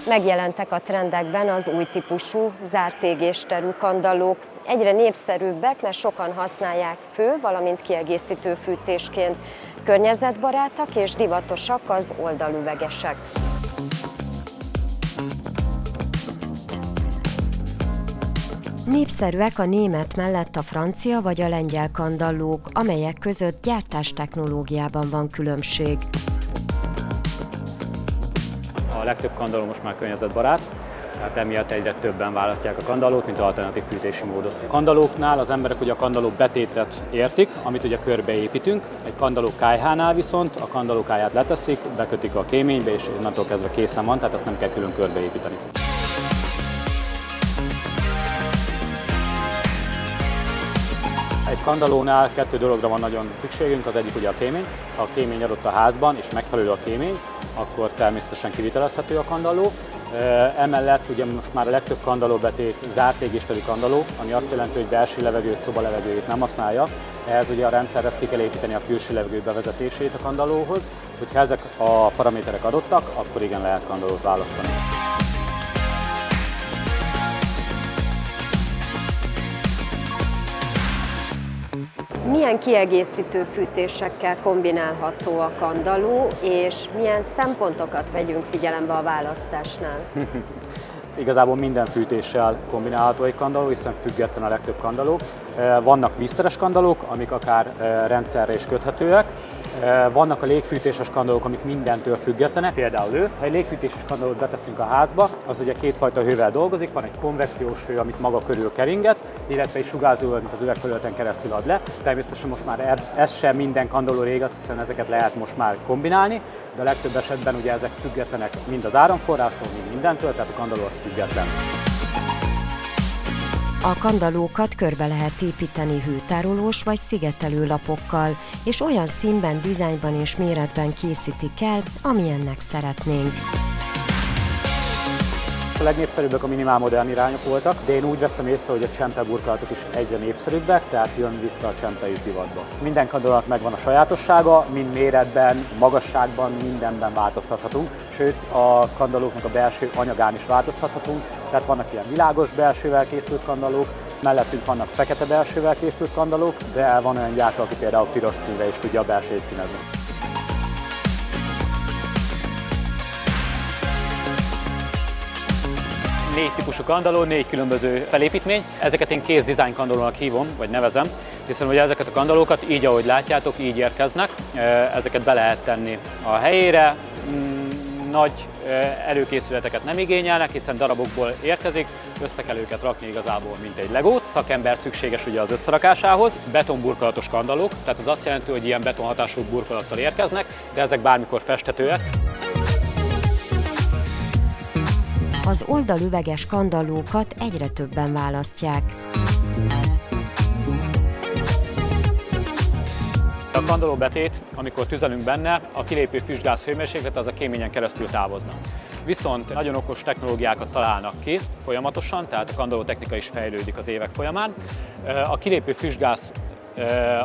Megjelentek a trendekben az új típusú, zárt égésterű kandallók. Egyre népszerűbbek, mert sokan használják fő, valamint kiegészítő fűtésként. Környezetbarátak és divatosak az oldalüvegesek. Népszerűek a német mellett a francia vagy a lengyel kandallók, amelyek között gyártástechnológiában van különbség. A legtöbb kandalló most már környezetbarát, tehát emiatt egyre többen választják a kandallót, mint alternatív fűtési módot. A kandallóknál az emberek ugye a kandalló betétet értik, amit ugye körbeépítünk. Egy kandalló kályhánál viszont a kandalló kályhát leteszik, bekötik a kéménybe, és onnantól kezdve készen van, tehát ezt nem kell külön körbeépíteni. Egy kandallónál kettő dologra van nagyon szükségünk, az egyik ugye a kémény. Ha a kémény adott a házban és megfelelő a kémény, akkor természetesen kivitelezhető a kandalló. Emellett ugye most már a legtöbb kandallóbetét zárt égésterű kandalló, ami azt jelenti, hogy belső levegőt, szobalevegőjét nem használja. Ehhez ugye a rendszerhez ki kell építeni a külső levegő bevezetését a kandallóhoz. Hogyha ezek a paraméterek adottak, akkor igen, lehet kandallót választani. Milyen kiegészítő fűtésekkel kombinálható a kandalló, és milyen szempontokat vegyünk figyelembe a választásnál? Igazából minden fűtéssel kombinálható egy kandalló, hiszen független a legtöbb kandalló. Vannak vízteres kandallók, amik akár rendszerre is köthetőek. Vannak a légfűtéses kandallók, amik mindentől függetlenek. Például ha egy légfűtéses kandallót beteszünk a házba, az ugye kétfajta hővel dolgozik. Van egy konvekciós hő, amit maga körül keringet, illetve egy sugárzó, amit az üvegfelületen keresztül ad le. Természetesen most már ez sem minden kandalló rég, hiszen ezeket lehet most már kombinálni, de a legtöbb esetben ugye ezek függetlenek mind az áramforrástól, mind mindentől, tehát a kandalló az független. A kandallókat körbe lehet építeni hőtárolós vagy szigetelő lapokkal, és olyan színben, dizájnban és méretben készítik el, amilyennek szeretnénk. A legnépszerűbbek a minimálmodern irányok voltak, de én úgy veszem észre, hogy a csempeburkolatok is egyre népszerűbbek, tehát jön vissza a csempe is divatba. Minden kandallónak megvan a sajátossága, mind méretben, magasságban, mindenben változtathatunk, sőt a kandallóknak a belső anyagán is változtathatunk, tehát vannak ilyen világos belsővel készült kandallók, mellettünk vannak fekete belsővel készült kandallók, de van olyan gyártó, aki például piros színre is tudja a belsőt színezni. 4 típusú kandalló, 4 különböző felépítmény. Ezeket én kész design kandallónak hívom, vagy nevezem, hiszen ugye ezeket a kandallókat így, ahogy látjátok, így érkeznek. Ezeket be lehet tenni a helyére. Nagy előkészületeket nem igényelnek, hiszen darabokból érkezik, össze kell őket rakni igazából, mint egy legót. Szakember szükséges ugye az összerakásához. Betonburkolatos kandallók, tehát az azt jelenti, hogy ilyen betonhatású burkolattal érkeznek, de ezek bármikor festhetőek. Az oldalüveges kandallókat egyre többen választják. A kandallóbetét, amikor tüzelünk benne, a kilépő füstgáz hőmérséklet az a kéményen keresztül távozna. Viszont nagyon okos technológiákat találnak ki folyamatosan, tehát a kandallótechnika is fejlődik az évek folyamán. A kilépő füstgáz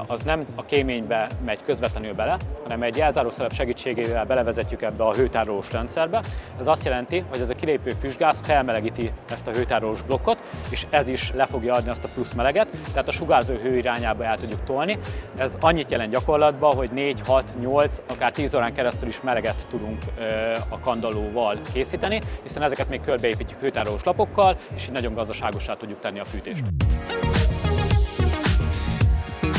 az nem a kéménybe megy közvetlenül bele, hanem egy jelzárószelep segítségével belevezetjük ebbe a hőtárolós rendszerbe. Ez azt jelenti, hogy ez a kilépő füstgáz felmelegíti ezt a hőtárolós blokkot, és ez is le fogja adni azt a plusz meleget, tehát a sugárzó hő irányába el tudjuk tolni. Ez annyit jelent gyakorlatban, hogy 4, 6, 8, akár 10 órán keresztül is meleget tudunk a kandallóval készíteni, hiszen ezeket még körbeépítjük hőtárolós lapokkal, és így nagyon gazdaságossá tudjuk tenni a fűtést.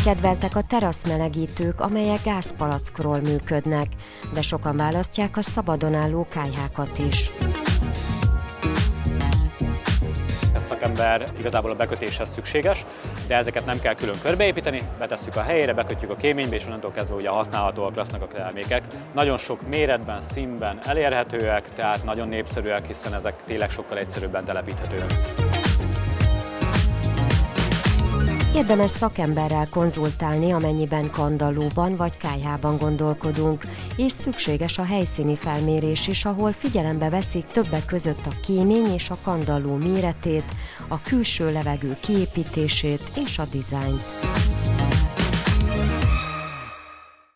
Kedveltek a teraszmelegítők, amelyek gázpalackról működnek, de sokan választják a szabadon álló kályhákat is. Ez szakember igazából a bekötéshez szükséges, de ezeket nem kell külön körbeépíteni, betesszük a helyére, bekötjük a kéménybe, és onnantól kezdve ugye használhatóak lesznek a termékek. Nagyon sok méretben, színben elérhetőek, tehát nagyon népszerűek, hiszen ezek tényleg sokkal egyszerűbben telepíthetőek. Érdemes szakemberrel konzultálni, amennyiben kandallóban vagy kályhában gondolkodunk, és szükséges a helyszíni felmérés is, ahol figyelembe veszik többek között a kémény és a kandalló méretét, a külső levegő kiépítését és a dizájnt.